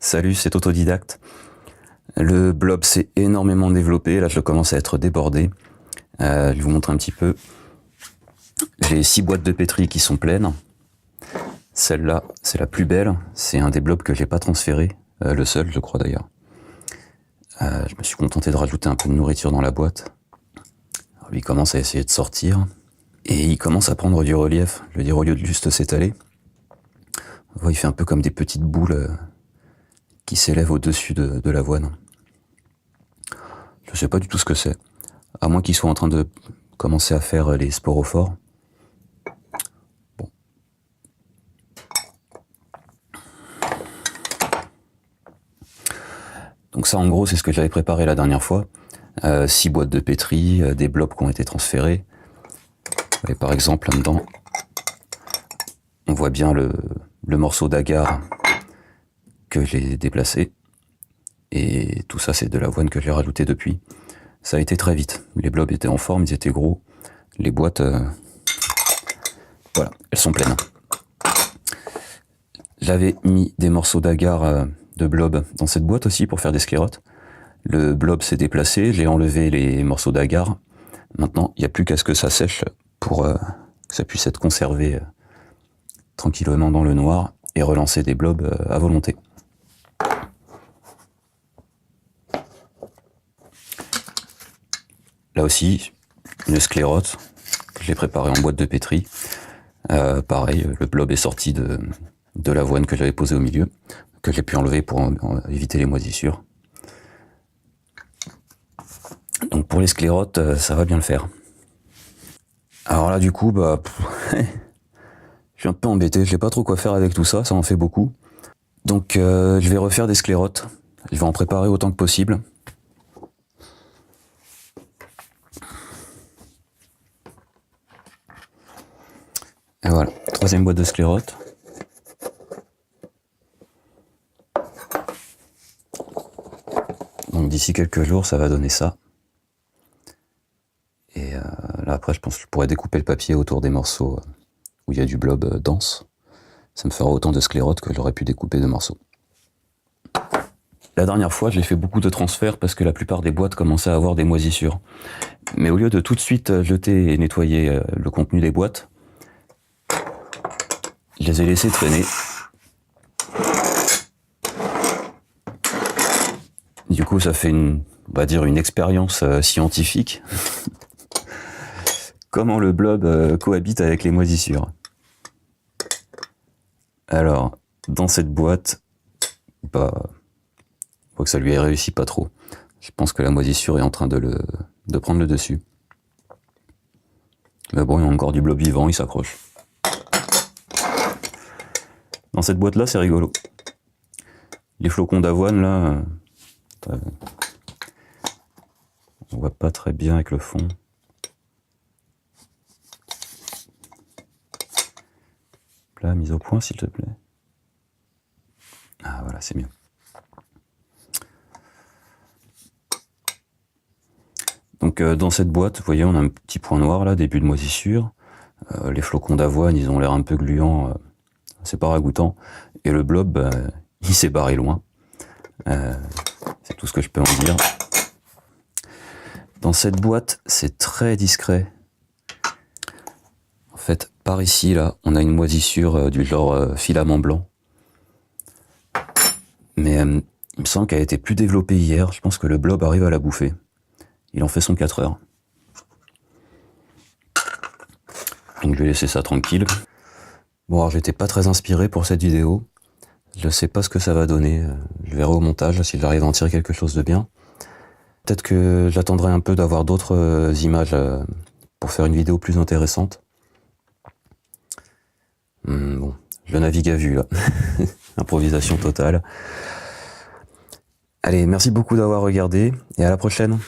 Salut, c'est Autodidacte. Le blob s'est énormément développé, là je commence à être débordé. Je vais vous montrer un petit peu. J'ai 6 boîtes de pétri qui sont pleines. Celle-là, c'est la plus belle. C'est un des blobs que j'ai pas transféré, le seul je crois d'ailleurs. Je me suis contenté de rajouter un peu de nourriture dans la boîte. Alors, lui il commence à essayer de sortir. Et il commence à prendre du relief. Je veux dire, au lieu de juste s'étaler, on voit, il fait un peu comme des petites boules qui s'élèvent au-dessus de l'avoine. Je sais pas du tout ce que c'est. À moins qu'il soit en train de commencer à faire les sporophores. Bon. Donc ça, en gros, c'est ce que j'avais préparé la dernière fois. 6 boîtes de pétri, des blobs qui ont été transférés. Et par exemple, là-dedans, on voit bien le morceau d'agar que j'ai déplacé. Et tout ça, c'est de l'avoine que j'ai rajouté depuis. Ça a été très vite. Les blobs étaient en forme, ils étaient gros. Les boîtes, voilà, elles sont pleines. J'avais mis des morceaux d'agar de blob dans cette boîte aussi pour faire des sclérotes. Le blob s'est déplacé, j'ai enlevé les morceaux d'agar. Maintenant, il n'y a plus qu'à ce que ça sèche pour que ça puisse être conservé tranquillement dans le noir et relancer des blobs à volonté. Là aussi, une sclérote que j'ai préparée en boîte de pétri. Pareil, le blob est sorti de l'avoine que j'avais posée au milieu, que j'ai pu enlever pour éviter les moisissures. Donc pour les sclérotes, ça va bien le faire. Alors là, du coup, je suis un peu embêté, je sais pas trop quoi faire avec tout ça, ça en fait beaucoup. Donc je vais refaire des sclérotes. Je vais en préparer autant que possible. Et voilà, 3e boîte de sclérotes. Donc d'ici quelques jours, ça va donner ça. Et là après, je pense que je pourrais découper le papier autour des morceaux où il y a du blob dense. Ça me fera autant de sclérotes que j'aurais pu découper de morceaux. La dernière fois, j'ai fait beaucoup de transferts parce que la plupart des boîtes commençaient à avoir des moisissures. Mais au lieu de tout de suite jeter et nettoyer le contenu des boîtes, je les ai laissés traîner. Du coup, ça fait on va dire une expérience scientifique. Comment le blob cohabite avec les moisissures. Alors, dans cette boîte, faut que ça lui ait réussi pas trop. Je pense que la moisissure est en train de prendre le dessus. Mais bon, il y a encore du blob vivant, il s'accroche. Dans cette boîte-là, c'est rigolo. Les flocons d'avoine, là, on voit pas très bien avec le fond. Là, mise au point, s'il te plaît. Ah, voilà, c'est mieux. Donc, dans cette boîte, vous voyez, on a un petit point noir, là, début de moisissure. Les flocons d'avoine, ils ont l'air un peu gluants. C'est pas ragoûtant. Et le blob, il s'est barré loin. C'est tout ce que je peux en dire. Dans cette boîte, c'est très discret. En fait, par ici, là, on a une moisissure du genre filament blanc. Mais il me semble qu'elle a été plus développée hier. Je pense que le blob arrive à la bouffer. Il en fait son 4 heures. Donc je vais laisser ça tranquille. Bon, alors j'étais pas très inspiré pour cette vidéo. Je sais pas ce que ça va donner. Je verrai au montage si j'arrive à en tirer quelque chose de bien. Peut-être que j'attendrai un peu d'avoir d'autres images pour faire une vidéo plus intéressante. Bon, je navigue à vue là. Improvisation totale. Allez, merci beaucoup d'avoir regardé et à la prochaine.